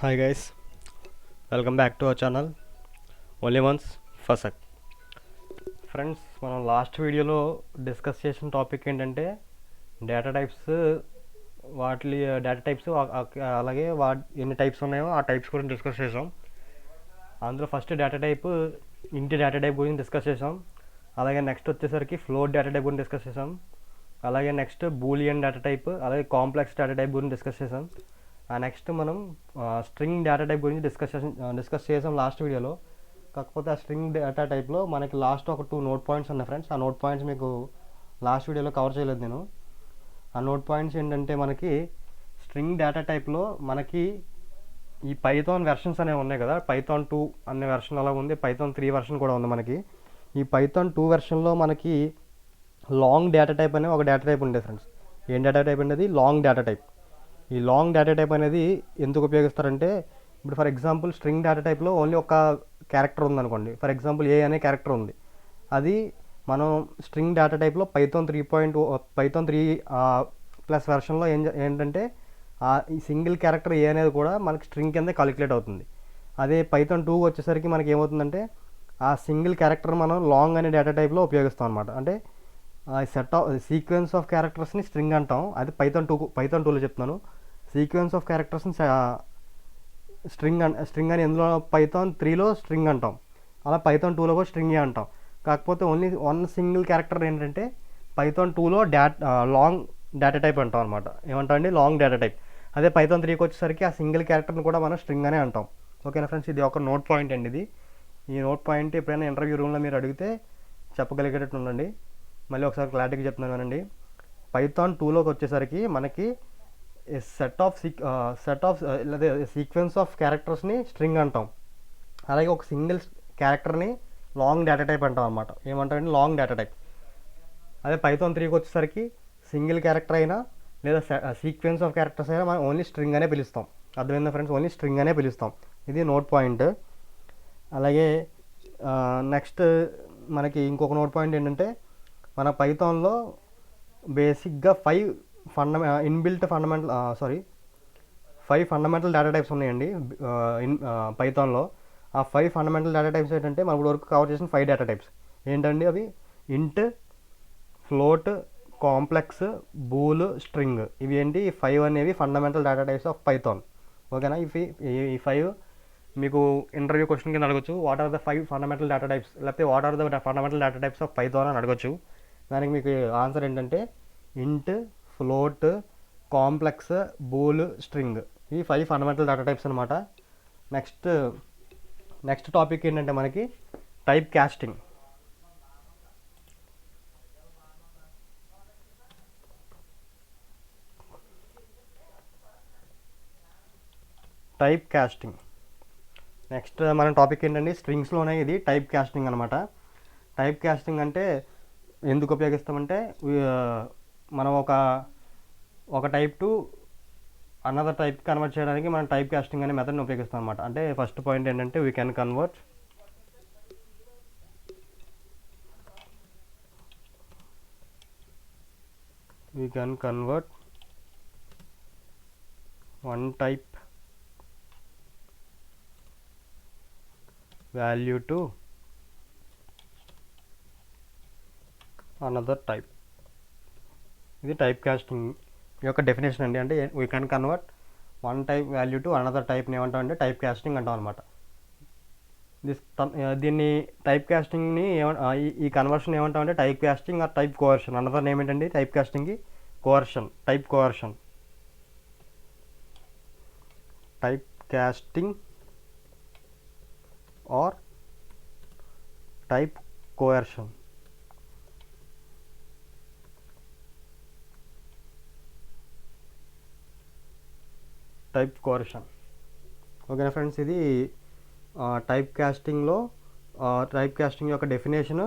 Hi guys, welcome back to our channel only once Fasak. Friends, మనం last వీడియోలో discuss చేసిన topic ఏంటంటే data types, వాటి డేటా టైప్స్, అలాగే ఎన్ని టైప్స్ ఉన్నాయో ఆ టైప్స్ గురించి డిస్కస్ చేసాం. అందులో ఫస్ట్ డేటా టైప్ ఇంటి డేటా టైప్ గురించి డిస్కస్ చేసాం. అలాగే నెక్స్ట్ వచ్చేసరికి ఫ్లోట్ డేటా టైప్ గురించి డిస్కస్ చేసాం. అలాగే నెక్స్ట్ బూలియన్ డేటా టైప్, అలాగే కాంప్లెక్స్ డేటా టైప్ గురించి డిస్కస్ చేసాం. నెక్స్ట్ మనం స్ట్రింగ్ డేటా టైప్ గురించి డిస్కస్ చేసాం లాస్ట్ వీడియోలో. కాకపోతే ఆ స్ట్రింగ్ డేటా టైప్లో మనకి లాస్ట్ ఒక 2 నోట్ పాయింట్స్ ఉన్నాయి ఫ్రెండ్స్. ఆ నోట్ పాయింట్స్ మీకు లాస్ట్ వీడియోలో కవర్ చేయలేదు నేను. ఆ నోట్ పాయింట్స్ ఏంటంటే, మనకి స్ట్రింగ్ డేటా టైప్లో మనకి ఈ పైథాన్ వెర్షన్స్ అనేవి ఉన్నాయి కదా. పైథాన్ 2 అనే వెర్షన్ అలా ఉంది, పైథాన్ 3 వెర్షన్ కూడా ఉంది మనకి. ఈ పైథాన్ 2 వెర్షన్లో మనకి లాంగ్ డేటా టైప్ అనే ఒక డేటా టైప్ ఉండేది ఫ్రెండ్స్. ఏం డేటా టైప్ అనేది? Long data type. ఈ లాంగ్ డేటా టైప్ అనేది ఎందుకు ఉపయోగిస్తారంటే, ఇప్పుడు ఫర్ ఎగ్జాంపుల్ స్ట్రింగ్ డేటా టైప్లో ఓన్లీ ఒక క్యారెక్టర్ ఉందనుకోండి. ఫర్ ఎగ్జాంపుల్ ఏ అనే క్యారెక్టర్ ఉంది. అది మనం స్ట్రింగ్ డేటా టైప్లో పైథాన్ 3 ప్లస్ వెర్షన్లో ఏంటంటే ఈ సింగిల్ క్యారెక్టర్ ఏ అనేది కూడా మనకి స్ట్రింగ్ కింద కాలిక్యులేట్ అవుతుంది. అదే పైథాన్ 2 వచ్చేసరికి మనకి ఏమవుతుందంటే, ఆ సింగిల్ క్యారెక్టర్ మనం లాంగ్ అనే డేటా టైప్లో ఉపయోగిస్తాం అనమాట. అంటే సెట్ ఆఫ్ సీక్వెన్స్ ఆఫ్ క్యారెక్టర్స్ని స్ట్రింగ్ అంటాం. అది పైథాన్ 2లో చెప్తున్నాను. సీక్వెన్స్ ఆఫ్ క్యారెక్టర్స్ని స్ట్రింగ్ అని ఎందులో పైథాన్ 3లో స్ట్రింగ్ అంటాం. అలా పైథాన్ 2లో కూడా స్ట్రింగే అంటాం. కాకపోతే ఓన్లీ వన్ సింగిల్ క్యారెక్టర్ ఏంటంటే పైథాన్ 2లో లాంగ్ డేటా టైప్ అంటాం అనమాట. ఏమంటాం అండి? Long data type. అదే పైథాన్ 3కి వచ్చేసరికి ఆ సింగిల్ క్యారెక్టర్ని కూడా మనం స్ట్రింగ్ అనే అంటాం. ఓకేనా ఫ్రెండ్స్? ఇది ఒక నోట్ పాయింట్ అండి. ఇది ఈ నోట్ పాయింట్ ఎప్పుడైనా ఇంటర్వ్యూ రూమ్లో మీరు అడిగితే చెప్పగలిగేటట్టు ఉండండి. మళ్ళీ ఒకసారి క్లారిటీగా చెప్తున్నాను అండి. పైథాన్ 2లోకి వచ్చేసరికి మనకి సెట్ ఆఫ్ లేదా సీక్వెన్స్ ఆఫ్ క్యారెక్టర్స్ని స్ట్రింగ్ అంటాం. అలాగే ఒక సింగిల్ క్యారెక్టర్ని లాంగ్ డేటా టైప్ అంటాం అనమాట. ఏమంటారంటే లాంగ్ డేటా టైప్. అదే పైథాన్ 3కి వచ్చేసరికి సింగిల్ క్యారెక్టర్ అయినా లేదా సీక్వెన్స్ ఆఫ్ క్యారెక్టర్స్ అయినా మనం ఓన్లీ స్ట్రింగ్ అనే పిలుస్తాం. అర్థమైందా ఫ్రెండ్స్? ఓన్లీ స్ట్రింగ్ అనే పిలుస్తాం. ఇది నోట్ పాయింట్. అలాగే నెక్స్ట్ మనకి ఇంకొక నోట్ పాయింట్ ఏంటంటే, మన పైథాన్లో బేసిక్గా 5 ఫండమెంటల్ డేటా టైప్స్ ఉన్నాయండి పైథాన్లో. ఆ 5 ఫండమెంటల్ డేటా టైప్స్ ఏంటంటే, మనం ఇప్పుడు వరకు కవర్ చేసిన 5 డేటా టైప్స్ ఏంటండి? అవి ఇంట్, ఫ్లోట్, కాంప్లెక్స్, బూల్, స్ట్రింగ్. ఇవి ఏంటి? ఈ 5 అనేవి fundamental data types of Python. ఓకేనా? ఈ 5 మీకు ఇంటర్వ్యూ క్వశ్చన్ కింద అడగచ్చు. What are the 5 fundamental data types, లేకపోతే what are the fundamental data types of Python అని అడగచ్చు. దానికి మీకు ఆన్సర్ ఏంటంటే ఇంట్, ఫ్లోట్, కాంప్లెక్స్, బూల్, స్ట్రింగ్. ఈ 5 ఫండమెంటల్ డేటా టైప్స్ అనమాట. నెక్స్ట్ టాపిక్ ఏంటంటే మనకి టైప్ కాస్టింగ్. నెక్స్ట్ మన టాపిక్ ఏంటంటే స్ట్రింగ్స్లోనే ఇది టైప్ కాస్టింగ్ అనమాట. టైప్ కాస్టింగ్ అంటే ఎందుకు ఉపయోగిస్తామంటే, మనం ఒక type to another type convert చేయడానికి మనం టైప్ కాస్టింగ్ అనే మెథడ్ని ఉపయోగిస్తాం అనమాట. అంటే ఫస్ట్ పాయింట్ ఏంటంటే, we can convert one type value to another type. ఇది టైప్ కాస్టింగ్ యొక్క డెఫినేషన్ అండి. అంటే we can convert one type value to another టైప్ని ఏమంటాం అంటే టైప్ కాస్టింగ్ అంటాం అనమాట. దీన్ని టైప్ కాస్టింగ్ని ఈ కన్వర్షన్ ఏమంటాం అంటే type casting or type conversion. Another name ఏంటండి టైప్ కాస్టింగ్కి? Conversion, type conversion. Type casting or type conversion. Type conversion. ఓకేనా ఫ్రెండ్స్? ఇది టైప్ కాస్టింగ్ యొక్క డెఫినేషను.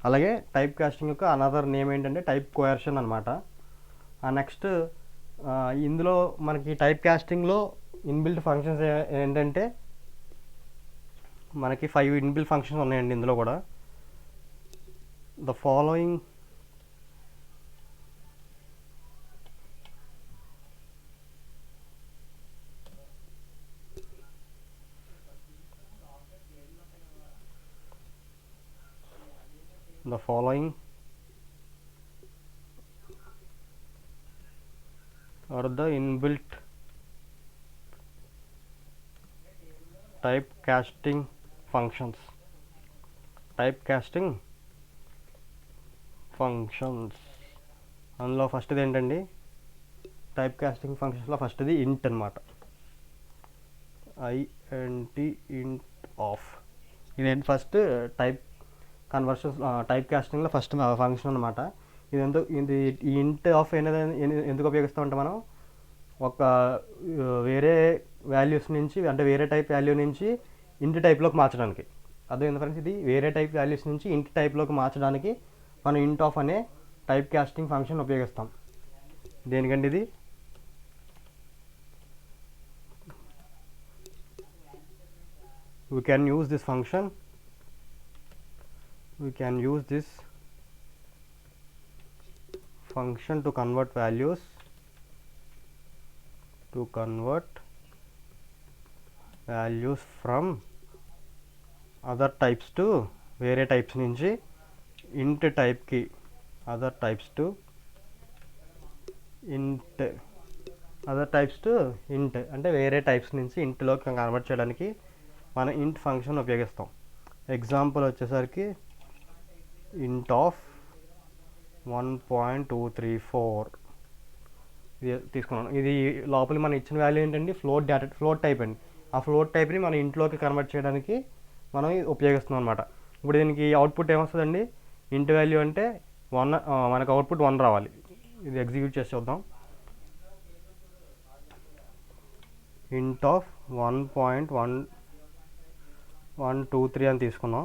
అలాగే టైప్ కాస్టింగ్ యొక్క అనదర్ నేమ్ ఏంటంటే టైప్ కోయర్షన్ అనమాట. నెక్స్ట్ ఇందులో మనకి టైప్ కాస్టింగ్లో ఇన్బిల్ట్ ఫంక్షన్స్ ఏంటంటే, మనకి 5 ఇన్బిల్ట్ ఫంక్షన్స్ ఉన్నాయండి ఇందులో కూడా. The following the following are the inbuilt typecasting functions. Typecasting functions అందులో ఫస్ట్ది ఏంటండి, టైప్ కాస్టింగ్ ఫంక్షన్స్లో ఫస్ట్ది ఇంట్ అనమాట. INT int of. ఇదేంటి ఫస్ట్ టైప్ కన్వర్షన్స్ టైప్ కాస్టింగ్లో ఫస్ట్ ఫంక్షన్ అనమాట. ఇది ఈ ఇంట్ ఆఫ్ అనేది ఎందుకు ఉపయోగిస్తామంటే మనం ఒక వేరే వాల్యూస్ నుంచి అంటే వేరే టైప్ వాల్యూ నుంచి ఇంట్ టైప్లోకి మార్చడానికి. అదే ఫ్రెండ్స్, ఇది వేరే టైప్ వాల్యూస్ నుంచి ఇంట్ టైప్లోకి మార్చడానికి మనం ఇంట్ ఆఫ్ అనే టైప్ కాస్టింగ్ ఫంక్షన్ ఉపయోగిస్తాం. దేనికంటే ఇది we can use this function to convert values from other types to వేరే టైప్స్ నుంచి ఇంట్ టైప్కి, అదర్ టైప్స్ టు ఇంట్ అంటే వేరే టైప్స్ నుంచి ఇంట్లోకి కన్వర్ట్ చేయడానికి మనం ఇంట్ ఫంక్షన్ ఉపయోగిస్తాం. ఎగ్జాంపుల్ వచ్చేసరికి ఇంట్ ఆఫ్ 1.234 ఇది తీసుకున్నాను. ఇది లోపల మనం ఇచ్చిన వాల్యూ ఏంటండి, ఫ్లోట్ టైప్ అండి. ఆ ఫ్లోట్ టైప్ని మనం ఇంట్లోకి కన్వర్ట్ చేయడానికి మనం ఉపయోగిస్తున్నాం అనమాట. ఇప్పుడు దీనికి అవుట్పుట్ ఏమొస్తుందండి, ఇంట్ వాల్యూ అంటే 1, మనకు అవుట్పుట్ 1 రావాలి. ఇది ఎగ్జిక్యూట్ చేసి చూద్దాం. ఇంట్ ఆఫ్ 1.123 అని తీసుకున్నాం.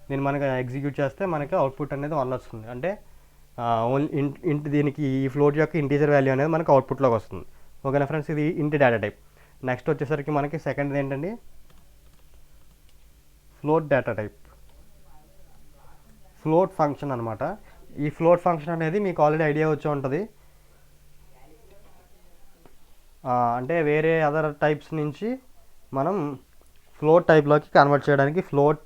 దీన్ని మనకి ఎగ్జిక్యూట్ చేస్తే మనకి అవుట్పుట్ అనేది 1 వస్తుంది. అంటే ఓన్లీ ఇంట్ దీనికి ఈ ఫ్లోట్ యొక్క ఇంటీజర్ వాల్యూ అనేది మనకి అవుట్పుట్లోకి వస్తుంది. ఓకేనా ఫ్రెండ్స్, ఇది ఇంట్ డేటా టైప్. నెక్స్ట్ వచ్చేసరికి మనకి సెకండ్ ఏంటండి, float data type. Float function అనమాట. ఈ ఫ్లోట్ ఫంక్షన్ అనేది మీకు ఆల్రెడీ ఐడియా వచ్చి ఉంటుంది. అంటే వేరే అదర్ టైప్స్ నుంచి మనం ఫ్లోట్ టైప్లోకి కన్వర్ట్ చేయడానికి ఫ్లోట్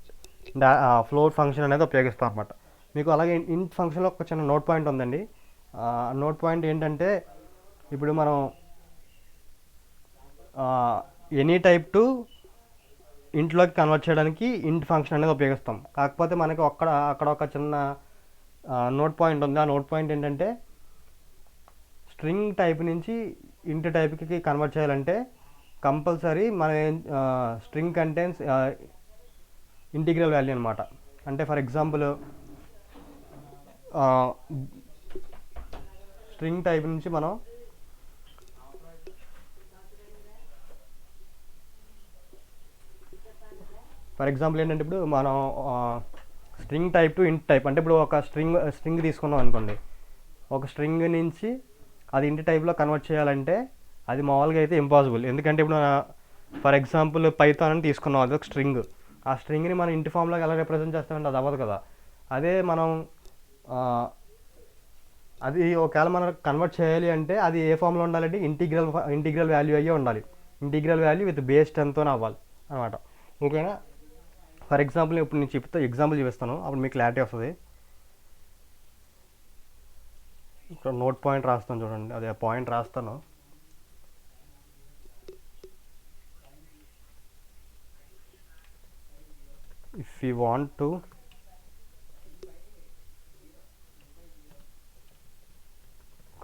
ఫంక్షన్ అనేది ఉపయోగిస్తాం అనమాట. మీకు అలాగే ఇంట్ ఫంక్షన్లో ఒక చిన్న నోట్ పాయింట్ ఉందండి. నోట్ పాయింట్ ఏంటంటే, ఇప్పుడు మనం ఎనీ టైప్ టు ఇంట్లోకి కన్వర్ట్ చేయడానికి ఇంట్ ఫంక్షన్ అనేది ఉపయోగిస్తాం. కాకపోతే మనకి అక్కడ ఒక చిన్న నోట్ పాయింట్ ఉంది. ఆ నోట్ పాయింట్ ఏంటంటే, స్ట్రింగ్ టైప్ నుంచి ఇంట్ టైప్కి కన్వర్ట్ చేయాలంటే కంపల్సరీ మన స్ట్రింగ్ కంటెన్స్ ఇంటిగ్రల్ వాల్యూ అనమాట. అంటే ఫర్ ఎగ్జాంపుల్ స్ట్రింగ్ టైప్ నుంచి మనం ఏంటంటే, ఇప్పుడు మనం స్ట్రింగ్ టైప్ టు ఇంట్ టైప్ అంటే ఇప్పుడు ఒక స్ట్రింగ్ తీసుకున్నాం అనుకోండి. ఒక స్ట్రింగ్ నుంచి అది ఇంట్ టైప్లో కన్వర్ట్ చేయాలంటే అది మామూలుగా అయితే ఇంపాసిబుల్. ఎందుకంటే ఇప్పుడు ఫర్ ఎగ్జాంపుల్ పైథాన్ అని తీసుకున్నాం, అది ఒక స్ట్రింగ్. ఆ స్ట్రింగ్ని మనం ఇంటి ఫామ్లోకి ఎలా రిప్రజెంట్ చేస్తామంటే అది అవ్వదు కదా. అదే మనం అది ఒకవేళ మనం కన్వర్ట్ చేయాలి అంటే అది ఏ ఫామ్లో ఉండాలంటే ఇంటిగ్రల్ వాల్యూ అయ్యే ఉండాలి. ఇంటిగ్రల్ వాల్యూ విత్ బేస్ 10తో అవ్వాలి అనమాట. ఓకేనా. ఫర్ ఎగ్జాంపుల్ ఇప్పుడు నేను ఎగ్జాంపుల్ చూపిస్తాను, అప్పుడు మీకు క్లారిటీ వస్తుంది. ఇక్కడ నోట్ పాయింట్ రాస్తాను చూడండి, అదే పాయింట్ రాస్తాను. If you want to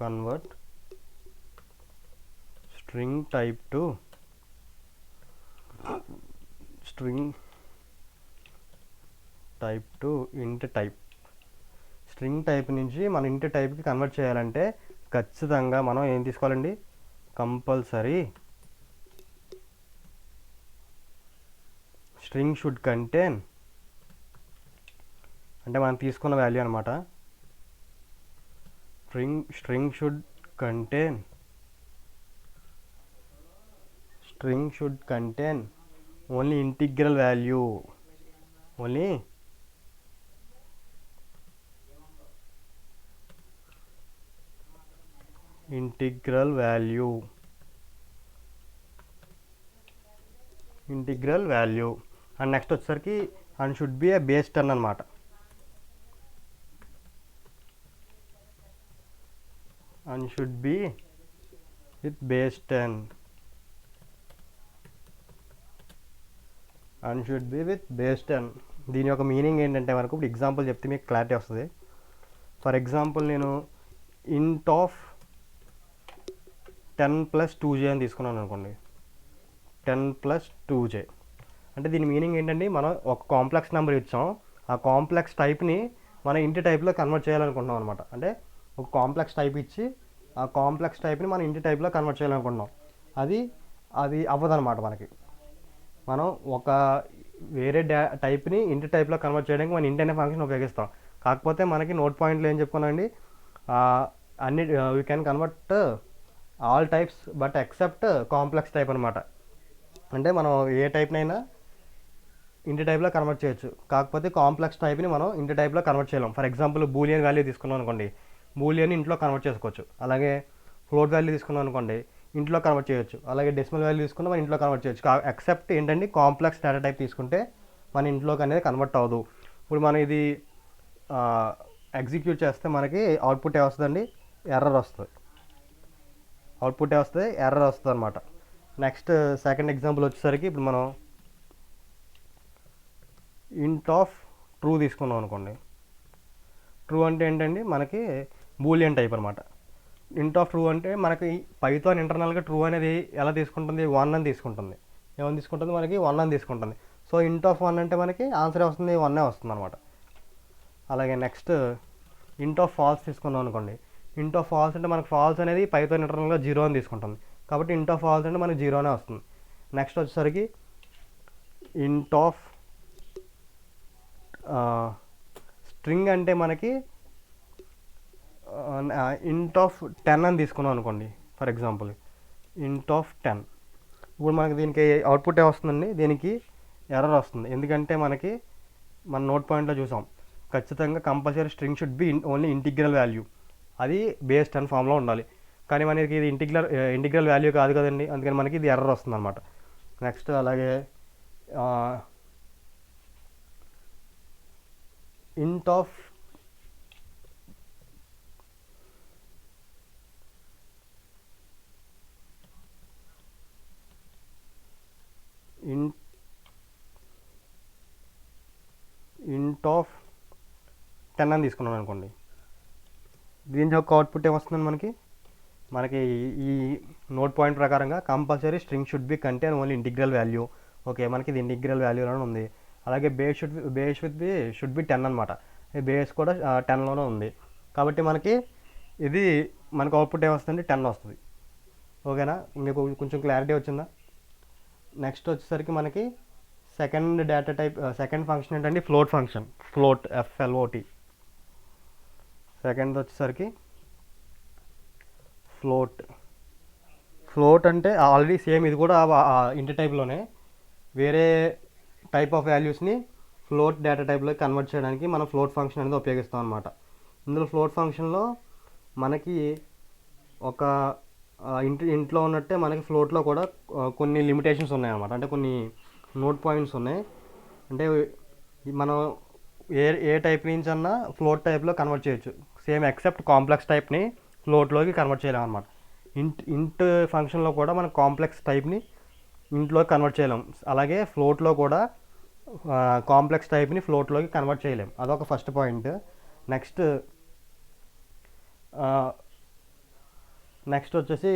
convert string type to ఇంట్ టైప్. స్ట్రింగ్ టైప్ నుంచి మన ఇంట్ టైప్కి కన్వర్ట్ చేయాలంటే ఖచ్చితంగా మనం ఏం తీసుకోవాలండి, కంపల్సరీ స్ట్రింగ్ షుడ్ కంటైన్, అంటే మనం తీసుకున్న వాల్యూ అనమాట. String should contain only integral value, only integral value. And next వచ్చేసరికి and should be a base 10 అనమాట. and should be with base 10 and should be with base 10. దీని యొక్క meaning ఏంటంటే మనకు ఇప్పుడు ఎగ్జాంపుల్ చెప్తే మీకు క్లారిటీ వస్తుంది. ఫర్ ఎగ్జాంపుల్ నేను ఇంట్ ఆఫ్ 10 + 2j అని తీసుకున్నాను అనుకోండి. 10 + 2j అంటే దీని మీనింగ్ ఏంటండి, మనం ఒక కాంప్లెక్స్ నెంబర్ ఇచ్చాం, ఆ కాంప్లెక్స్ టైప్ని మనం ఇంటి టైప్లో కన్వర్ట్ చేయాలనుకుంటున్నాం అనమాట. అంటే ఒక కాంప్లెక్స్ టైప్ ఇచ్చి ఆ కాంప్లెక్స్ టైప్ని మనం ఇంటి టైప్లో కన్వర్ట్ చేయాలనుకుంటున్నాం. అది అవ్వదన్నమాట. మనం ఒక వేరే టైప్ని ఇంటి టైప్లో కన్వర్ట్ చేయడానికి మనం ఇంటి అనే ఫంక్షన్ ఉపయోగిస్తాం. కాకపోతే మనకి నోట్ పాయింట్లో ఏం చెప్పుకున్నామండి, అన్ని we can convert all types but except complex type అనమాట. అంటే మనం ఏ టైప్నైనా ఇంటి టైప్లో కన్వర్ట్ చేయొచ్చు, కాకపోతే కాంప్లెక్స్ టైప్ని మనం ఇంటి టైప్లో కన్వర్ట్ చేయలేం. ఫర్ ఎగ్జాంపుల్ బూలియన్ వాల్యూ తీసుకున్నాం అనుకోండి, బూలియన్ ఇంట్లో కన్వర్ట్ చేసుకోవచ్చు. అలాగే ఫ్లోట్ వాల్యూ తీసుకున్నాం అనుకోండి, ఇంట్లో కన్వర్ట్ చేయొచ్చు. అలాగే డెసిమల్ వాల్యూ తీసుకుంటే మన ఇంట్లో కన్వర్ట్ చేయొచ్చు. ఎక్సెప్ట్ ఏంటంటే కాంప్లెక్స్ డేటా టైప్ తీసుకుంటే మన ఇంట్లోకి అనేది కన్వర్ట్ అవ్వదు. ఇప్పుడు మనం ఇది ఎగ్జిక్యూట్ చేస్తే మనకి అవుట్పుట్ ఏమొస్తుందండి, ఎర్రర్ వస్తుంది. అవుట్పుట్ ఏమొస్తుంది, ఎర్రర్ వస్తుంది అనమాట. నెక్స్ట్ సెకండ్ ఎగ్జాంపుల్ వచ్చేసరికి ఇప్పుడు మనం ఇంట్ ఆఫ్ ట్రూ తీసుకున్నాం అనుకోండి. ట్రూ అంటే ఏంటండి, మనకి బూలియన్ టైప్ అనమాట. ఇంట్ ఆఫ్ ట్రూ అంటే మనకి పైథాన్ ఇంటర్నల్గా ట్రూ అనేది ఎలా తీసుకుంటుంది, 1 అని తీసుకుంటుంది. ఏమని తీసుకుంటుంది, మనకి 1 అని తీసుకుంటుంది. సో ఇంట్ ఆఫ్ 1 అంటే మనకి ఆన్సర్ వస్తుంది, 1 వస్తుంది అనమాట. అలాగే నెక్స్ట్ ఇంట్ ఆఫ్ ఫాల్స్ తీసుకున్నాం అనుకోండి. ఇంట్ ఆఫ్ ఫాల్స్ అంటే మనకి ఫాల్స్ అనేది పైథాన్ ఇంటర్నల్గా 0 అని తీసుకుంటుంది. కాబట్టి ఇంట్ ఆఫ్ ఫాల్స్ అంటే మనకి 0 వస్తుంది. నెక్స్ట్ వచ్చేసరికి ఇంట్ ఆఫ్ స్ట్రింగ్ అంటే మనకి ఇంట్ ఆఫ్ 10 అని తీసుకున్నాం అనుకోండి. ఫర్ ఎగ్జాంపుల్ ఇంట్ ఆఫ్ 10, ఇప్పుడు మనకి దీనికి అవుట్పుట్ వస్తుందండి, దీనికి ఎర్రర్ వస్తుంది. ఎందుకంటే మనకి మన నోట్ పాయింట్లో చూసాం, ఖచ్చితంగా compulsory string should B only integral value, అది బేస్ 10 ఫామ్లో ఉండాలి. కానీ మనకి ఇది ఇంటిగ్రల్ వాల్యూ కాదు కదండి, అందుకని మనకి ఇది ఎర్రర్ వస్తుంది అనమాట. నెక్స్ట్ అలాగే ఇంట్ ఆఫ్ ఇంట్ ఆఫ్ 10 అని తీసుకున్నాను అనుకోండి. దీని యొక్క అవుట్పుట్ ఏమొస్తుందండి, మనకి ఈ నోట్ పాయింట్ ప్రకారంగా compulsory string should B contain only integral value. Okay, మనకి ఇది ఇంటిగ్రల్ వాల్యూలోనే ఉంది. అలాగే బేస్ షుడ్ బి 10 అనమాట. ఈ బేస్ కూడా 10లోనే ఉంది. కాబట్టి మనకి అవుట్పుట్ ఏమొస్తుంది, 10 వస్తుంది. ఓకేనా, మీకు కొంచెం క్లారిటీ వచ్చిందా? నెక్స్ట్ వచ్చేసరికి మనకి second data type, second function ఏంటంటే ఫ్లోట్ ఫంక్షన్. FLOT. సెకండ్ వచ్చేసరికి ఫ్లోట్ అంటే ఆల్రెడీ సేమ్, ఇది కూడా ఇంటి టైప్లోనే వేరే టైప్ ఆఫ్ వాల్యూస్ని ఫ్లోట్ డేటా టైప్లో కన్వర్ట్ చేయడానికి మనం ఫ్లోట్ ఫంక్షన్ అనేది ఉపయోగిస్తాం అనమాట. ఇందులో ఫ్లోట్ ఫంక్షన్లో మనకి ఒక ఇంట్లో ఉన్నట్టే మనకి ఫ్లోట్లో కూడా కొన్ని లిమిటేషన్స్ ఉన్నాయన్నమాట. అంటే కొన్ని నోట్ పాయింట్స్ ఉన్నాయి. అంటే మనం ఏ టైప్ నుంచి అన్నా ఫ్లోట్ టైప్లో కన్వర్ట్ చేయొచ్చు, సేమ్ ఎక్సెప్ట్ కాంప్లెక్స్ టైప్ని ఫ్లోట్లోకి కన్వర్ట్ చేయలేం అనమాట. ఇంట్ ఫంక్షన్లో కూడా మనం కాంప్లెక్స్ టైప్ని ఇంట్లోకి కన్వర్ట్ చేయలేం. అలాగే ఫ్లోట్లో కూడా కాంప్లెక్స్ టైప్ని ఫ్లోట్లోకి కన్వర్ట్ చేయలేం. అదొక ఫస్ట్ పాయింట్. నెక్స్ట్ వచ్చేసి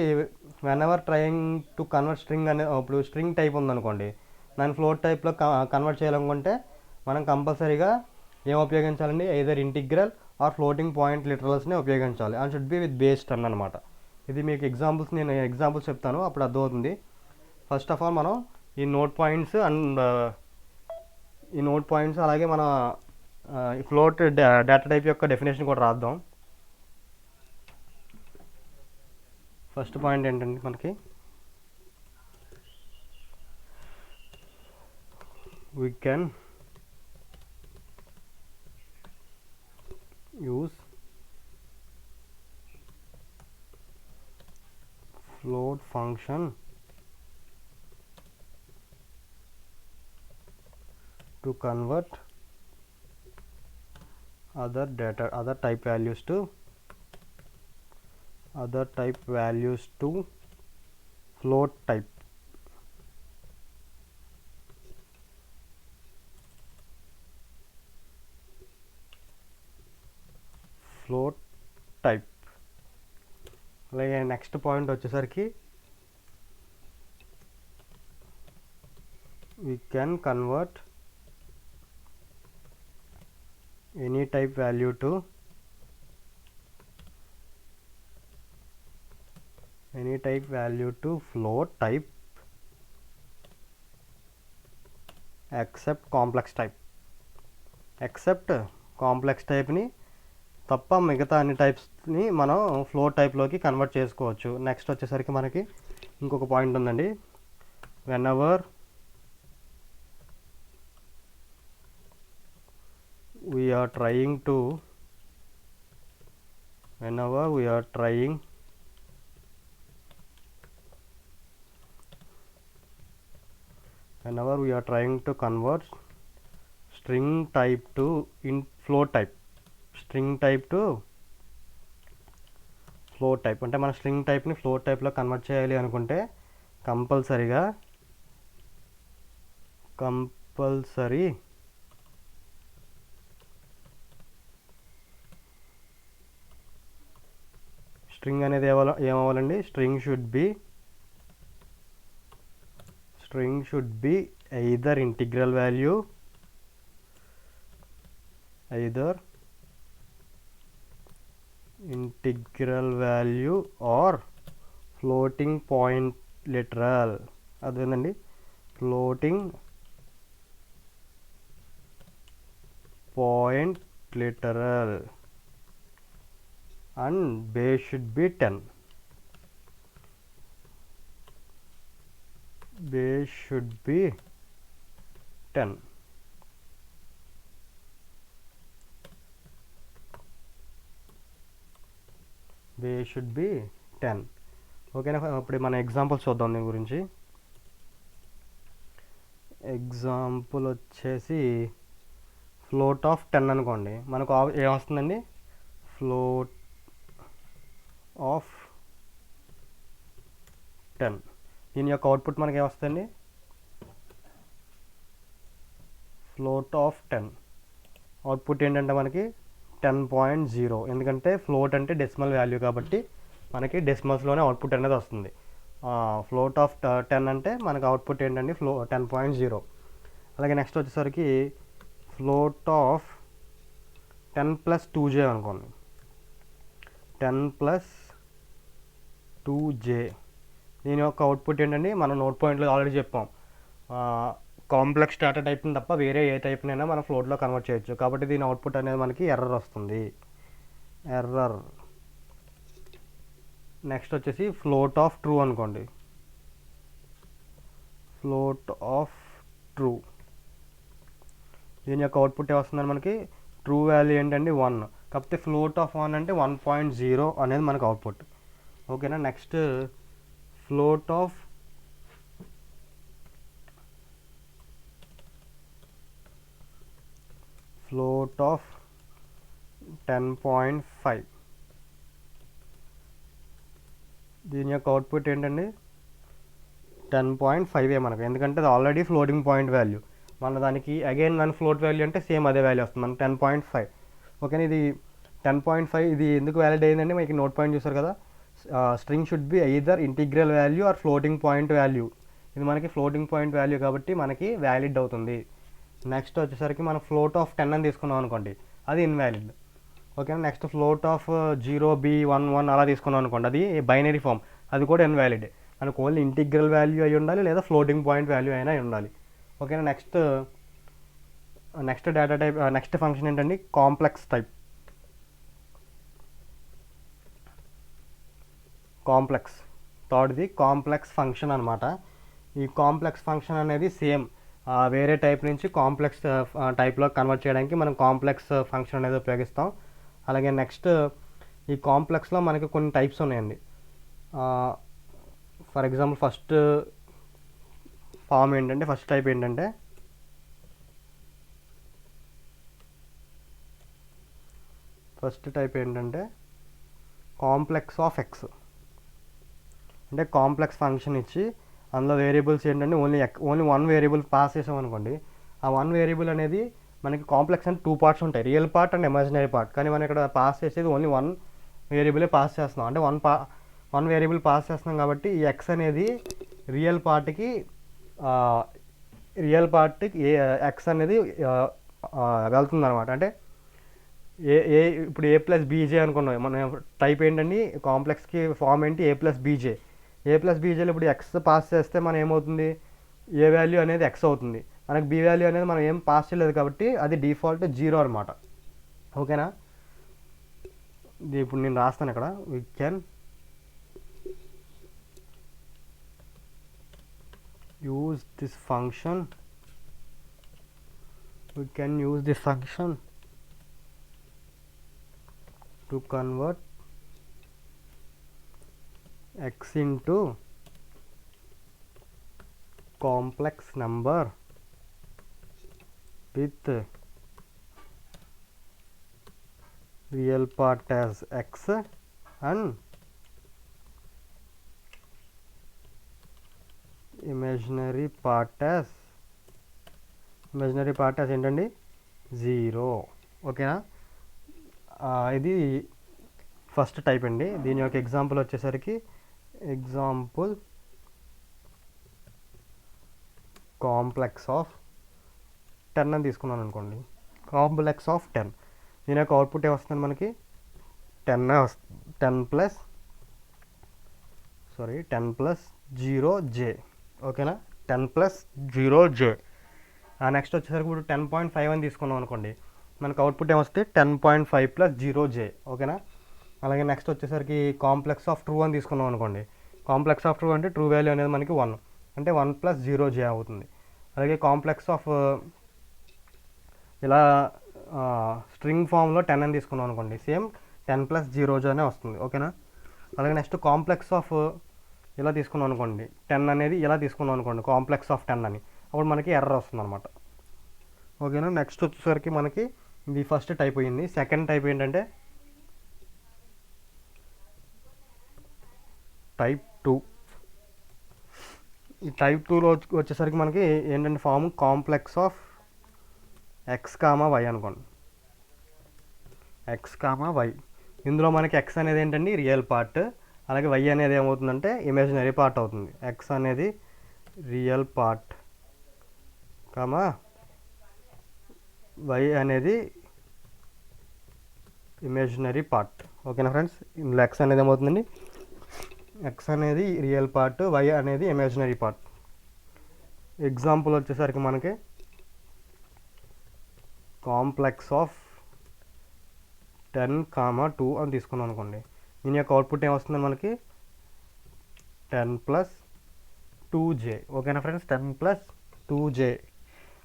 when ever trying to convert string అనే, ఇప్పుడు స్ట్రింగ్ టైప్ ఉందనుకోండి, దాన్ని ఫ్లోట్ టైప్లో కన్వర్ట్ చేయాలనుకుంటే మనం కంపల్సరీగా ఏం ఉపయోగించాలండి, either integral or floating point లిటరల్స్ని ఉపయోగించాలి. And should be with base 10 అనమాట. ఇది మీకు నేను ఎగ్జాంపుల్స్ చెప్తాను, అప్పుడు అర్థమవుతుంది. ఫస్ట్ ఆఫ్ ఆల్ మనం ఈ నోట్ పాయింట్స్ అలాగే మన ఫ్లోట్ డేటా టైప్ యొక్క డెఫినేషన్ కూడా రాద్దాం. ఫస్ట్ పాయింట్ ఏంటంటే మనకి we can use float function to convert other type values to other type values to float type. Float type. అలాగే నెక్స్ట్ పాయింట్ వచ్చేసరికి we can convert any type value to float type except complex type. Except complex టైప్ని తప్ప మిగతా అన్ని టైప్స్ని మనం float టైప్లోకి convert చేసుకోవచ్చు. నెక్స్ట్ వచ్చేసరికి మనకి ఇంకొక పాయింట్ ఉందండి. whenever we are trying to convert string type to float type. String type to float type అంటే మన స్ట్రింగ్ టైప్ని ఫ్లోట్ టైప్లో కన్వర్ట్ చేయాలి అనుకుంటే కంపల్సరీ స్ట్రింగ్ అనేది ఏమవ్వాలండి? String should be either integral value or floating point literal. అదేనండి, floating point literal and base should be 10. Base should be 10. Base should be 10. ఓకేనా? ఇప్పుడు మన ఎగ్జాంపుల్స్ చూద్దాం దీని గురించి. ఎగ్జాంపుల్ వచ్చేసి ఫ్లోట్ ఆఫ్ 10 అనుకోండి. మనకు ఏమొస్తుందండి? Float of 10. దీని యొక్క అవుట్పుట్ మనకి ఏమొస్తుందండి? Float of 10. అవుట్పుట్ ఏంటంటే మనకి 10.0. ఎందుకంటే ఫ్లోట్ అంటే డెసిమల్ వాల్యూ కాబట్టి మనకి డెసిమల్స్లోనే అవుట్పుట్ అనేది వస్తుంది. ఫ్లోట్ ఆఫ్ 10 అంటే మనకి అవుట్పుట్ ఏంటండి? 10.0. అలాగే నెక్స్ట్ వచ్చేసరికి ఫ్లోట్ ఆఫ్ 10 + 2j అనుకోండి. 10 + 2j. దీని యొక్క అవుట్పుట్ ఏంటండి? మనం నోట్ పాయింట్లో ఆల్రెడీ చెప్పాం, కాంప్లెక్స్ డేటా టైప్ని తప్ప వేరే ఏ టైప్నైనా మనం ఫ్లోట్లో కన్వర్ట్ చేయొచ్చు. కాబట్టి దీని అవుట్పుట్ అనేది మనకి ఎర్రర్ వస్తుంది. ఎర్రర్. నెక్స్ట్ వచ్చేసి ఫ్లోట్ ఆఫ్ ట్రూ అనుకోండి. Float of true. దీని యొక్క అవుట్పుట్ వస్తుందని మనకి ట్రూ వాల్యూ ఏంటండి? 1. కాకపోతే ఫ్లోట్ ఆఫ్ 1 అంటే 1.0 అనేది మనకు అవుట్పుట్. ఓకేనా? Next float of 10.5. దీని యొక్క అవుట్పుట్ ఏంటండి? 10.5 మనకు, ఎందుకంటే అది ఆల్రెడీ ఫ్లోటింగ్ పాయింట్ వాల్యూ. మన దానికి అగైన్ మన ఫ్లోట్ వాల్యూ అంటే సేమ్ అదే వాల్యూ వస్తుంది మనకు 10.5. ఓకేనా? ఇది 10.5 ఇది ఎందుకు వ్యాలిడ్ అయిందండి? మనకి నోట్ పాయింట్ చూసారు కదా, string should be either integral value or floating point value. ఇది మనకి ఫ్లోటింగ్ పాయింట్ వాల్యూ కాబట్టి మనకి వ్యాలిడ్ అవుతుంది. నెక్స్ట్ వచ్చేసరికి మనం ఫ్లోట్ ఆఫ్ 10 అని తీసుకున్నాం అనుకోండి, అది ఇన్వాలిడ్. ఓకేనా? నెక్స్ట్ ఫ్లోట్ ఆఫ్ 0b11 అలా తీసుకున్నాం అనుకోండి, అది బైనరీ ఫామ్, అది కూడా ఇన్వాలిడ్. మనకు ఓన్లీ ఇంటిగ్రల్ వాల్యూ అయి ఉండాలి లేదా ఫ్లోటింగ్ పాయింట్ వాల్యూ అయినా ఉండాలి. ఓకేనా? Next data type, next function ఏంటండి? Complex type. కాంప్లెక్స్ థర్డ్ది కాంప్లెక్స్ ఫంక్షన్ అనమాట. ఈ కాంప్లెక్స్ ఫంక్షన్ అనేది సేమ్ వేరే టైప్ నుంచి కాంప్లెక్స్ టైప్లో కన్వర్ట్ చేయడానికి మనం కాంప్లెక్స్ ఫంక్షన్ అనేది ఉపయోగిస్తాం. అలాగే నెక్స్ట్ ఈ కాంప్లెక్స్లో మనకి కొన్ని టైప్స్ ఉన్నాయండి. ఫర్ ఎగ్జాంపుల్ ఫస్ట్ టైప్ ఏంటంటే కాంప్లెక్స్ ఆఫ్ ఎక్స్. అంటే కాంప్లెక్స్ ఫంక్షన్ ఇచ్చి అందులో వేరియబుల్స్ ఏంటంటే ఓన్లీ వన్ వేరియబుల్ పాస్ చేసాం అనుకోండి, ఆ వన్ వేరియబుల్ అనేది మనకి కాంప్లెక్స్ అంటే 2 పార్ట్స్ ఉంటాయి, real part and imaginary part. కానీ మనం ఇక్కడ పాస్ చేసేది ఓన్లీ వన్ వేరియబులే పాస్ చేస్తున్నాం. అంటే వన్ వేరియబుల్ పాస్ చేస్తున్నాం కాబట్టి ఈ ఎక్స్ అనేది రియల్ పార్ట్కి ఎక్స్ అనేది వెళ్తుంది అనమాట. అంటే ఇప్పుడు ఏ ప్లస్ బీజే అనుకున్నాం, మన టైప్ ఏంటండి కాంప్లెక్స్కి ఫామ్ ఏంటి, ఏ ప్లస్ బీజే. ఏ ప్లస్ బీజేలో ఇప్పుడు ఎక్స్ పాస్ చేస్తే మనం ఏమవుతుంది, ఏ వాల్యూ అనేది ఎక్స్ అవుతుంది. మనకి బి వాల్యూ అనేది మనం ఏం పాస్ చేయలేదు కాబట్టి అది డిఫాల్ట్ 0 అనమాట. ఓకేనా, ఇది ఇప్పుడు నేను రాస్తాను ఇక్కడ. We can use this function to convert x into complex number with real part as x and imaginary part as ఏంటండి 0. ఓకేనా, ఇది ఫస్ట్ టైప్ అండి. దీని యొక్క ఎగ్జాంపుల్ వచ్చేసరికి కాంప్లెక్స్ ఆఫ్ 10 అని తీసుకున్నాను అనుకోండి. కాంప్లెక్స్ ఆఫ్ 10, దీని యొక్క అవుట్పుట్ ఏమొస్తుంది మనకి 10 ప్లస్ 0j. ఓకేనా, 10 ప్లస్ 0j. నెక్స్ట్ వచ్చేసరికి ఇప్పుడు 10.5 అని తీసుకున్నాం అనుకోండి, మనకు అవుట్పుట్ ఏమొస్తే 10.5 ప్లస్ 0j. ఓకేనా, అలాగే నెక్స్ట్ వచ్చేసరికి కాంప్లెక్స్ ఆఫ్ ట్రూ అని తీసుకున్నాం అనుకోండి. కాంప్లెక్స్ ఆఫ్ ట్రూ అంటే ట్రూ వాల్యూ అనేది మనకి 1, అంటే 1 ప్లస్ 0j అవుతుంది. అలాగే కాంప్లెక్స్ ఆఫ్ ఇలా స్ట్రింగ్ ఫామ్లో 10 అని తీసుకున్నాం అనుకోండి, సేమ్ 10 ప్లస్ 0j అనే వస్తుంది. ఓకేనా, అలాగే నెక్స్ట్ కాంప్లెక్స్ ఆఫ్ ఇలా తీసుకున్నాం అనుకోండి, 10 అనేది ఇలా తీసుకున్నాం అనుకోండి, కాంప్లెక్స్ ఆఫ్ 10 అని, అప్పుడు మనకి ఎర్రర్ వస్తుంది అనమాట. ఓకేనా, నెక్స్ట్ వచ్చేసరికి మనకి ఇది ఫస్ట్ టైప్ అయింది. సెకండ్ టైప్ ఏంటంటే టైప్ 2. ఈ టైప్ 2లో వచ్చేసరికి మనకి ఏంటంటే form complex of x comma y అనుకోండి. ఎక్స్ కామా వై, ఇందులో మనకి ఎక్స్ అనేది ఏంటండి రియల్ పార్ట్, అలాగే వై అనేది ఏమవుతుందంటే ఇమాజినరీ పార్ట్ అవుతుంది. ఎక్స్ అనేది రియల్ పార్ట్ కామా వై అనేది ఇమాజినరీ పార్ట్. ఓకేనా ఫ్రెండ్స్, ఇందులో ఎక్స్ అనేది ఏమవుతుందండి, ఎక్స్ అనేది రియల్ పార్ట్, వై అనేది ఇమాజినరీ పార్ట్. ఎగ్జాంపుల్ వచ్చేసరికి మనకి కాంప్లెక్స్ ఆఫ్ 10, 2 అని తీసుకున్నాం అనుకోండి, దీని యొక్క అవుట్పుట్ ఏమొస్తుంది మనకి 10 ప్లస్ 2j. ఓకేనా ఫ్రెండ్స్, 10 ప్లస్ 2j.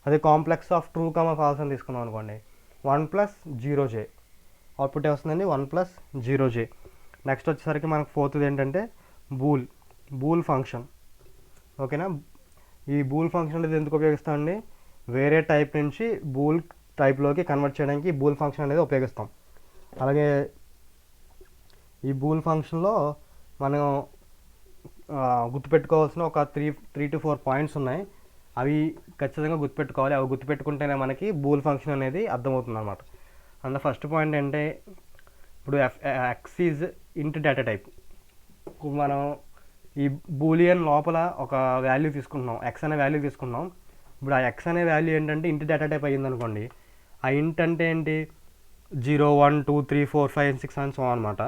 అదే కాంప్లెక్స్ ఆఫ్ ట్రూ ఫాల్స్ అని తీసుకున్నాం అనుకోండి, 1 ప్లస్ 0j. అవుట్పుట్ ఏమొస్తుందండి 1 ప్లస్ 0j. నెక్స్ట్ వచ్చేసరికి మనకు ఫోర్త్ది ఏంటంటే బూల్ ఫంక్షన్. ఓకేనా, ఈ బూల్ ఫంక్షన్ అనేది ఎందుకు ఉపయోగిస్తామండి, వేరే టైప్ నుంచి బూల్ టైప్లోకి కన్వర్ట్ చేయడానికి బూల్ ఫంక్షన్ అనేది ఉపయోగిస్తాం. అలాగే ఈ బూల్ ఫంక్షన్లో మనం గుర్తుపెట్టుకోవాల్సిన ఒక 3 to 4 పాయింట్స్ ఉన్నాయి, అవి ఖచ్చితంగా గుర్తుపెట్టుకోవాలి. అవి గుర్తుపెట్టుకుంటేనే మనకి బూల్ ఫంక్షన్ అనేది అర్థమవుతుంది అనమాట. అందులో ఫస్ట్ పాయింట్ అంటే ఇప్పుడు ఎక్స్ ఈజ్ ఇంట్ డేటా టైప్. ఇప్పుడు మనం ఈ బూలియన్ లోపల ఒక వాల్యూ తీసుకుంటున్నాం, ఎక్స్ అనే వాల్యూ తీసుకుంటున్నాం. ఇప్పుడు ఆ ఎక్స్ అనే వాల్యూ ఏంటంటే ఇంట్ డేటా టైప్ అయ్యింది అనుకోండి, ఆ ఇంట్ అంటే ఏంటి 0, 1, 2, 3, 4, 5, 6 అని సో అనమాట.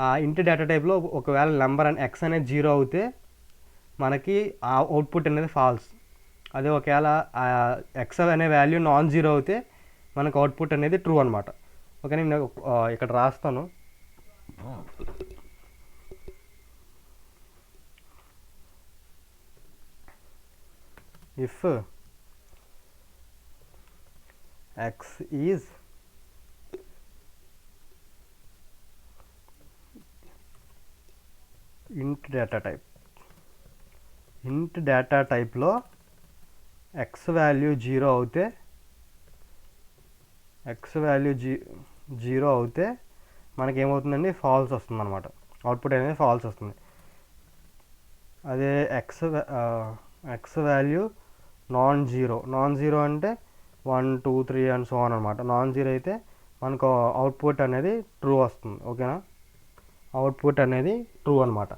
ఆ ఇంట్ డేటా టైప్లో ఒకవేళ నెంబర్ అని ఎక్స్ అనేది 0 అవుతే మనకి ఆ అవుట్పుట్ అనేది ఫాల్స్. అదే ఒకవేళ ఎక్స్ అనే వాల్యూ నాన్-0 అవుతే మనకు అవుట్పుట్ అనేది ట్రూ అనమాట. ఓకే, నేను ఇక్కడ రాస్తాను. ఇఫ్ ఎక్స్ ఈజ్ ఇంట్ డేటా టైప్లో ఎక్స్ వాల్యూ 0 అవుతే మనకి ఏమవుతుందండి, ఫాల్స్ వస్తుంది అనమాట. అవుట్పుట్ అనేది ఫాల్స్ వస్తుంది. అదే ఎక్స్ వాల్యూ నాన్ జీరో అంటే 1 2 3 అండ్ సో ఆన్ అనమాట. నాన్ జీరో అయితే మనకు అవుట్పుట్ అనేది ట్రూ వస్తుంది. ఓకేనా, అవుట్పుట్ అనేది ట్రూ అనమాట.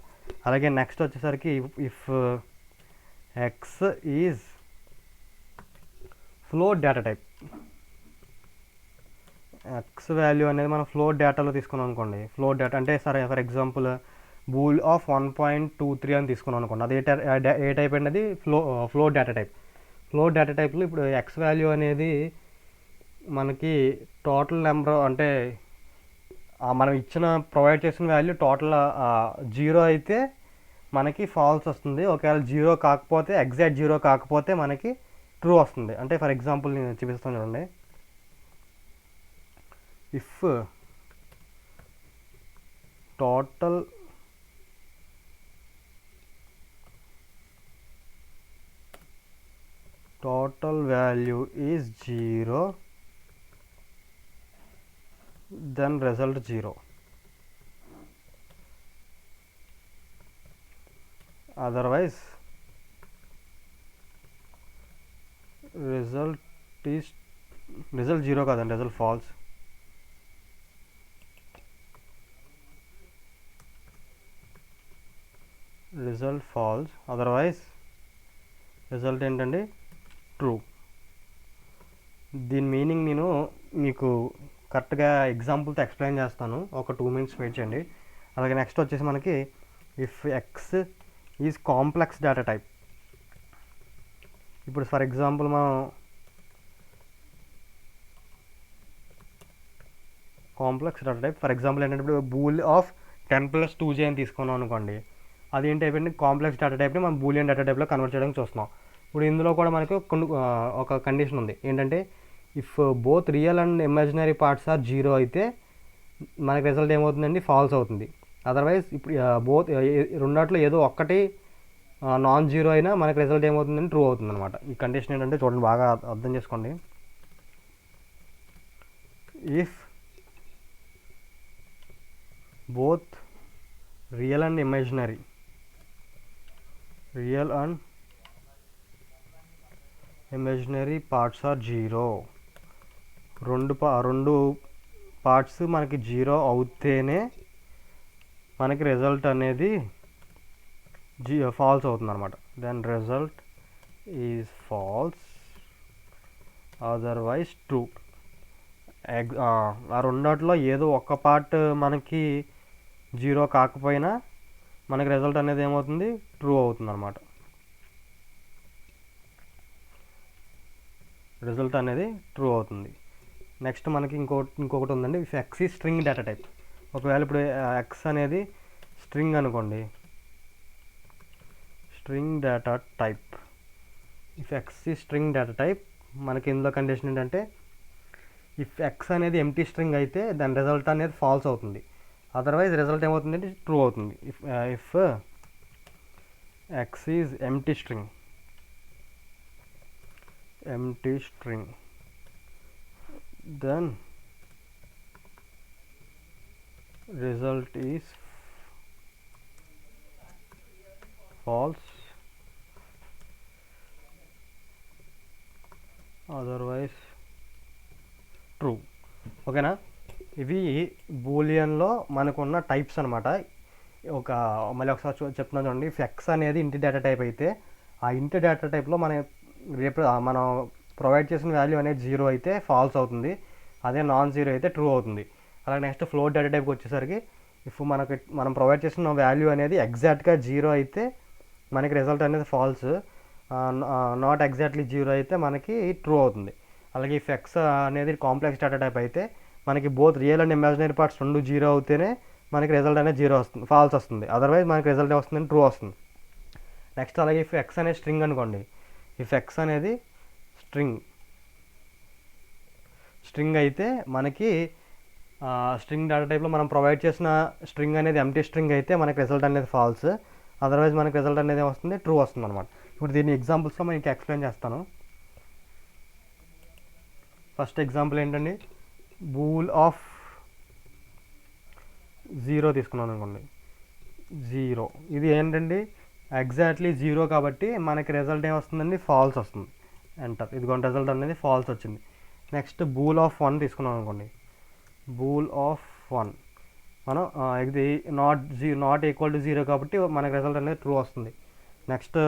అలాగే నెక్స్ట్ వచ్చేసరికి if X is float data type. X value అనేది మనం ఫ్లోట్ డేటాలో తీసుకున్నాం అనుకోండి. ఫ్లోట్ డేటా అంటే సరే ఫర్ ఎగ్జాంపుల్ బూల్ ఆఫ్ 1.23 అని తీసుకున్నాం అనుకోండి. అది ఏ టైప్ అనేది float data type. Float data టైప్లో ఇప్పుడు ఎక్స్ వాల్యూ అనేది మనకి టోటల్ నెంబర్ అంటే మనం ఇచ్చిన ప్రొవైడ్ చేసిన వాల్యూ టోటల్ 0 అయితే మనకి ఫాల్స్ వస్తుంది. ఒకవేళ 0 కాకపోతే, ఎగ్జాక్ట్ 0 కాకపోతే మనకి ట్రూ వస్తుంది. అంటే ఫర్ ఎగ్జాంపుల్ నేను చూపిస్తాను చూడండి. If total value is 0, then result 0. Otherwise result 0 కాదండి, result false. Result false. Otherwise result ఏంటండి, ట్రూ. దీని మీనింగ్ నేను మీకు కరెక్ట్గా ఎగ్జాంపుల్తో ఎక్స్ప్లెయిన్ చేస్తాను. ఒక 2 minutes వెయిట్ చేయండి. అలాగే నెక్స్ట్ వచ్చేసి మనకి if X is complex data type. ఇప్పుడు ఫర్ ఎగ్జాంపుల్ మనం complex data type for example ఏంటంటే ఇప్పుడు బూల్ ఆఫ్ 10+2j అని తీసుకున్నాం అనుకోండి. అది ఏంటి అయిపోయింది, కాంప్లెక్స్ డేటా టైప్ని మనం బూలియన్ డేటా టైప్లో కన్వర్ట్ చేయడానికి చూస్తున్నాం. ఇప్పుడు ఇందులో కూడా మనకు ఒక కండిషన్ ఉంది. ఏంటంటే if both real and imaginary parts are 0 అయితే మనకి రిజల్ట్ ఏమవుతుందండి, ఫాల్స్ అవుతుంది. అదర్వైజ్ ఇప్పుడు రెండాట్లో ఏదో ఒక్కటి నాన్ జీరో అయినా మనకి రిజల్ట్ ఏమవుతుందండి, ట్రూ అవుతుంది అనమాట. ఈ కండిషన్ ఏంటంటే చూడండి, బాగా అర్థం చేసుకోండి. If both real and imaginary parts are 0, రెండు పార్ట్స్ మనకి 0 అవుతేనే మనకి రిజల్ట్ అనేది ఫాల్స్ అవుతుంది అనమాట. Then result is false, otherwise true. ఆ రెండాట్లో ఏదో ఒక్క పార్ట్ మనకి 0 కాకపోయినా మనకి రిజల్ట్ అనేది ఏమవుతుంది, ట్రూ అవుతుంది అనమాట. రిజల్ట్ అనేది ట్రూ అవుతుంది. నెక్స్ట్ మనకి ఇంకొకటి ఉందండి, ఇఫ్ ఎక్స్ ఈ స్ట్రింగ్ డేటా టైప్. ఒకవేళ ఇప్పుడు ఎక్స్ అనేది స్ట్రింగ్ అనుకోండి, string data type. If X ఈ స్ట్రింగ్ డేటా టైప్ మనకి ఇందులో కండిషన్ ఏంటంటే ఇఫ్ ఎక్స్ అనేది ఎంటీ స్ట్రింగ్ అయితే దాని రిజల్ట్ అనేది ఫాల్స్ అవుతుంది. అదర్వైజ్ రిజల్ట్ ఏమవుతుందంటే ట్రూ అవుతుంది. If X is empty string then result is false, otherwise true. ఓకేనా, ఇవి బూలియన్లో మనకున్న టైప్స్ అనమాట. మళ్ళీ ఒకసారి చెప్తున్నాను చూడండి. ఇఫ్ ఎక్స్ అనేది ఇంటి డేటా టైప్ అయితే ఆ ఇంటి డేటా టైప్లో మనం ప్రొవైడ్ చేసిన వాల్యూ అనేది 0 అయితే ఫాల్స్ అవుతుంది. అదే నాన్ జీరో అయితే ట్రూ అవుతుంది. అలాగే నెక్స్ట్ ఫ్లోట్ డేటా టైప్కి వచ్చేసరికి ఇఫ్ మనం ప్రొవైడ్ చేసిన వాల్యూ అనేది ఎగ్జాక్ట్గా 0 అయితే మనకి రిజల్ట్ అనేది ఫాల్స్, నాట్ ఎగ్జాక్ట్లీ 0 అయితే మనకి ట్రూ అవుతుంది. అలాగే ఇఫ్ ఎక్స్ అనేది కాంప్లెక్స్ డేటా టైప్ అయితే మనకి both real and imaginary parts 2 0 అవుతేనే మనకి రిజల్ట్ అనేది 0 వస్తుంది, ఫాల్స్ వస్తుంది. అదర్వైజ్ మనకి రిజల్ట్ వస్తుంది, ట్రూ వస్తుంది. నెక్స్ట్ అలాగే ఇఫ్ ఎక్స్ అనేది స్ట్రింగ్ అనుకోండి. ఇఫ్ ఎక్స్ అనేది స్ట్రింగ్ అయితే మనకి స్ట్రింగ్ డేటా టైప్లో మనం ప్రొవైడ్ చేసిన స్ట్రింగ్ అనేది ఎంటీ స్ట్రింగ్ అయితే మనకి రిజల్ట్ అనేది ఫాల్స్, అదర్వైజ్ మనకి రిజల్ట్ అనేది వస్తుంది, ట్రూ వస్తుంది అనమాట. ఇప్పుడు దీన్ని ఎగ్జాంపుల్స్తో మీకు ఎక్స్ప్లెయిన్ చేస్తాను. ఫస్ట్ ఎగ్జాంపుల్ ఏంటండి, బూల్ ఆఫ్ జీరో తీసుకున్నాను అనుకోండి, జీరో. ఇది ఏంటండి ఎగ్జాక్ట్లీ జీరో కాబట్టి మనకి రిజల్ట్ ఏమొస్తుందండి, ఫాల్స్ వస్తుంది. ఎంటర్. ఇదిగోండి రిజల్ట్ అనేది ఫాల్స్ వచ్చింది. నెక్స్ట్ బూల్ ఆఫ్ 1 తీసుకున్నాం అనుకోండి, బూల్ ఆఫ్ 1 మనం ఇది నాట్ ఈక్వల్ టు జీరో కాబట్టి మనకి రిజల్ట్ అనేది ట్రూ వస్తుంది. నెక్స్ట్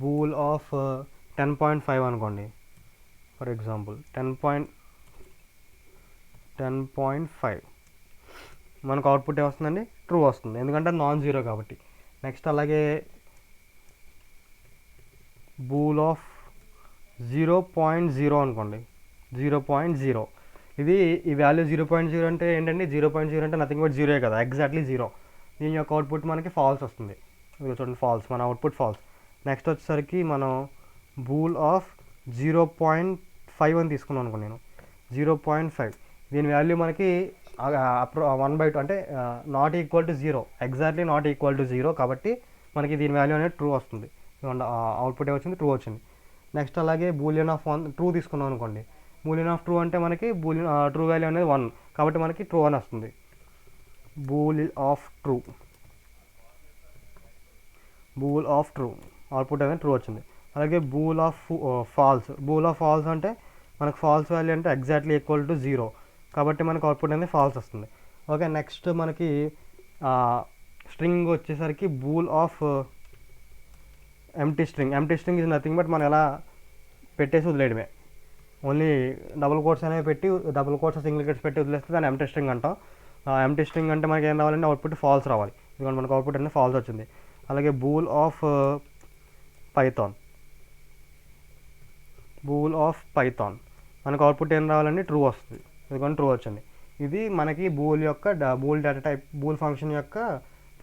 బూల్ ఆఫ్ 10.5 అనుకోండి, ఫర్ ఎగ్జాంపుల్ 10.5 మనకు అవుట్పుట్ ఏమొస్తుందండి, ట్రూ వస్తుంది, ఎందుకంటే నాన్ జీరో కాబట్టి. నెక్స్ట్ అలాగే బూల్ ఆఫ్ 0.0 అనుకోండి, 0.0 ఇది ఈ వాల్యూ 0.0 అంటే ఏంటండి, 0.0 అంటే నథింగ్ బట్ జీరో కదా, ఎగ్జాక్ట్లీ జీరో. దీని యొక్క అవుట్పుట్ మనకి ఫాల్స్ వస్తుంది. ఇది చూడండి ఫాల్స్, మన అవుట్పుట్ ఫాల్స్. నెక్స్ట్ వచ్చేసరికి మనం బూల్ ఆఫ్ 0.5 అని తీసుకున్నాం అనుకోండి, నేను 0.5 దీని వాల్యూ మనకి 1/2 అంటే not equal to zero, exactly not equal to zero కాబట్టి మనకి దీని వాల్యూ అనేది ట్రూ వస్తుంది. అవుట్పుట్ ఏమొచ్చింది, ట్రూ వచ్చింది. నెక్స్ట్ అలాగే బూలియన్ ఆఫ్ 1 ట్రూ తీసుకున్నాం అనుకోండి, బూలియన్ ఆఫ్ ట్రూ అంటే మనకి ట్రూ వాల్యూ అనేది 1 కాబట్టి మనకి ట్రూ అని వస్తుంది. బూల్ ఆఫ్ ట్రూ అవుట్పుట్ అనేది ట్రూ వచ్చింది. అలాగే బూల్ ఆఫ్ ఫాల్స్ అంటే మనకు ఫాల్స్ వాల్యూ అంటే ఎగ్జాక్ట్లీ ఈక్వల్ టు జీరో కాబట్టి మనకు అవుట్పుట్ అనేది ఫాల్స్ వస్తుంది. ఓకే, నెక్స్ట్ మనకి స్ట్రింగ్ వచ్చేసరికి బూల్ ఆఫ్ ఎంటీ స్ట్రింగ్ ఇది నథింగ్ బట్ మనం ఎలా పెట్టేసి వదిలేయడమే, ఓన్లీ డబుల్ కోట్స్ అనేవి పెట్టి, డబుల్ కోట్స్ సింగిల్ కోట్స్ పెట్టి వదిలేస్తే దాన్ని ఎంటీ స్ట్రింగ్ అంటాం. ఎంటీ స్ట్రింగ్ అంటే మనకి ఏం రావాలంటే అవుట్పుట్ ఫాల్స్ రావాలి, ఇదిగోండి మనకు అవుట్పుట్ అనేది ఫాల్స్ వచ్చింది. అలాగే బూల్ ఆఫ్ పైథాన్ మనకు అవుట్పుట్ ఏం రావాలండి, ట్రూ వస్తుంది, ఇదిగోండి ట్రూ వచ్చింది. ఇది మనకి bool data type bool function యొక్క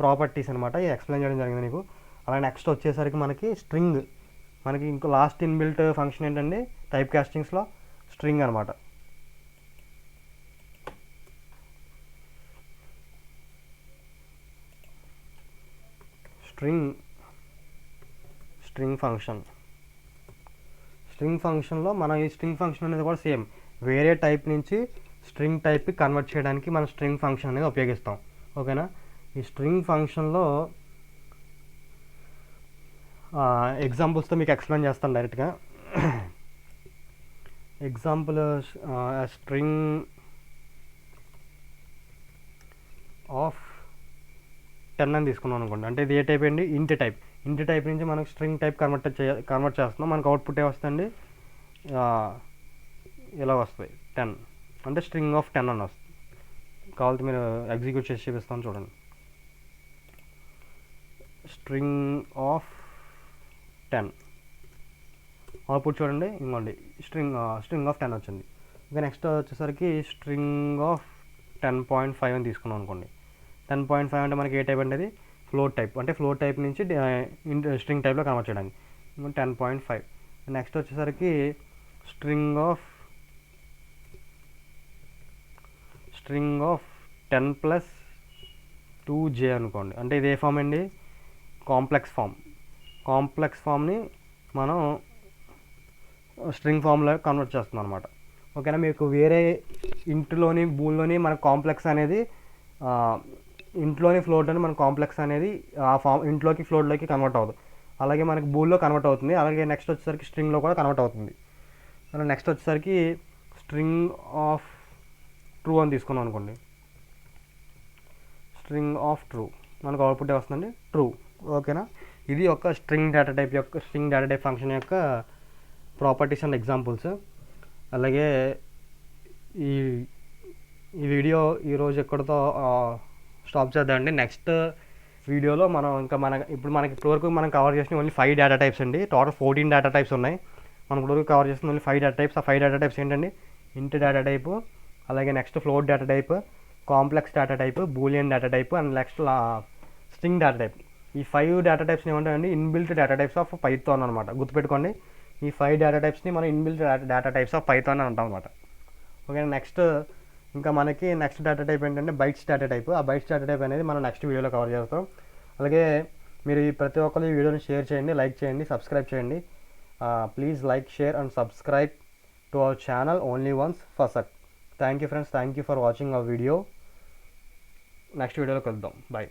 ప్రాపర్టీస్ అనమాట, ఇది ఎక్స్ప్లెయిన్ చేయడం జరిగింది నీకు. అలా నెక్స్ట్ వచ్చేసరికి మనకి స్ట్రింగ్, మనకి ఇంకో లాస్ట్ ఇన్బిల్ట్ ఫంక్షన్ ఏంటండి టైప్ కాస్టింగ్స్లో స్ట్రింగ్ అనమాట. స్ట్రింగ్ ఫంక్షన్లో మనం ఈ స్ట్రింగ్ ఫంక్షన్ అనేది కూడా సేమ్ వేరే టైప్ నుంచి స్ట్రింగ్ టైప్కి కన్వర్ట్ చేయడానికి మనం స్ట్రింగ్ ఫంక్షన్ అనేది ఉపయోగిస్తాం. ఓకేనా, ఈ స్ట్రింగ్ ఫంక్షన్లో ఎగ్జాంపుల్స్తో మీకు ఎక్స్ప్లెయిన్ చేస్తాను డైరెక్ట్గా. ఎగ్జాంపుల్ స్ట్రింగ్ ఆఫ్ 10 అని తీసుకున్నాం అనుకోండి, అంటే ఇది ఏ టైప్ అండి, ఇంటి టైప్ నుంచి మనకు స్ట్రింగ్ టైప్ కన్వర్ట్ చేస్తున్నాం. మనకు అవుట్పుట్ ఏమొస్తుంది, ఇలా వస్తుంది 10 అంటే స్ట్రింగ్ ఆఫ్ 10 అని వస్తుంది. కావాలంటే మీరు ఎగ్జిక్యూట్ చేసి చూపిస్తాను చూడండి. స్ట్రింగ్ ఆఫ్ 10 అవుట్పుట్ చూడండి, ఇంకోండి స్ట్రింగ్ ఆఫ్ 10 వచ్చింది. ఇంకా నెక్స్ట్ వచ్చేసరికి స్ట్రింగ్ ఆఫ్ 10.5 అని తీసుకున్నాం అనుకోండి. 10.5 అంటే మనకి ఏ టైప్ అంటే ఫ్లోట్ టైప్, అంటే ఫ్లోట్ టైప్ నుంచి స్ట్రింగ్ టైప్లో కన్వర్ట్ చేయడానికి 10.5. నెక్స్ట్ వచ్చేసరికి స్ట్రింగ్ ఆఫ్ 10+2j అనుకోండి, అంటే ఇది ఏ ఫామ్ అండి, కాంప్లెక్స్ ఫామ్ని మనం స్ట్రింగ్ ఫామ్లో కన్వర్ట్ చేస్తున్నాం అనమాట. ఓకేనా, మీకు వేరే ఇంట్లోని బూల్లోని మన కాంప్లెక్స్ అనేది ఇంట్లోని ఫ్లోట్లోని మన కాంప్లెక్స్ అనేది ఆ ఫామ్ ఇంట్లోకి ఫ్లోట్లోకి కన్వర్ట్ అవ్వదు, అలాగే మనకి బూల్లో కన్వర్ట్ అవుతుంది. అలాగే నెక్స్ట్ వచ్చేసరికి స్ట్రింగ్లో కూడా కన్వర్ట్ అవుతుంది. నెక్స్ట్ వచ్చేసరికి స్ట్రింగ్ ఆఫ్ ట్రూ అని తీసుకున్నాం అనుకోండి, స్ట్రింగ్ ఆఫ్ ట్రూ మనకు అవుట్పుట్ వస్తుందండి ట్రూ. ఓకేనా, ఇది ఒక స్ట్రింగ్ డేటా టైప్ ఫంక్షన్ యొక్క ప్రాపర్టీస్ అండ్ ఎగ్జాంపుల్స్. అలాగే ఈ వీడియో ఈరోజు ఎక్కడితో స్టాప్ చేద్దామండి. నెక్స్ట్ వీడియోలో మనం ఇంకా మనకి ఇప్పటివరకు మనం కవర్ చేసిన ఓన్లీ 5 డేటా టైప్స్ అండి. టోటల్ 14 డేటా టైప్స్ ఉన్నాయి. మనం ఇప్పటివరకు కవర్ చేసిన ఓన్లీ 5 డేటా టైప్స్. ఆ 5 డేటా టైప్స్ ఏంటండి, ఇంట్ డేటా టైపు, అలాగే next float data type, complex data type, Boolean data type and next string data type. ఈ 5 డేటా టైప్స్ని ఏమంటారండి, inbuilt data types of Python అనమాట. గుర్తుపెట్టుకోండి, ఈ 5 డేటా టైప్స్ని మనం inbuilt data types of Python అని అంటాం అనమాట. ఓకే, నెక్స్ట్ ఇంకా మనకి నెక్స్ట్ డేటా టైప్ ఏంటంటే బైట్స్ డేటా టైప్. ఆ బైట్స్ డేటా టైప్ అనేది మనం నెక్స్ట్ వీడియోలో కవర్ చేస్తాం. అలాగే మీరు ప్రతి ఒక్కరు ఈ వీడియోని షేర్ చేయండి, లైక్ చేయండి, సబ్స్క్రైబ్ చేయండి. Please like, share and subscribe to our channel only once Fasak. Thank you friends, thank you for watching our video. Next వీడియోలో కలుద్దాం. బాయ్.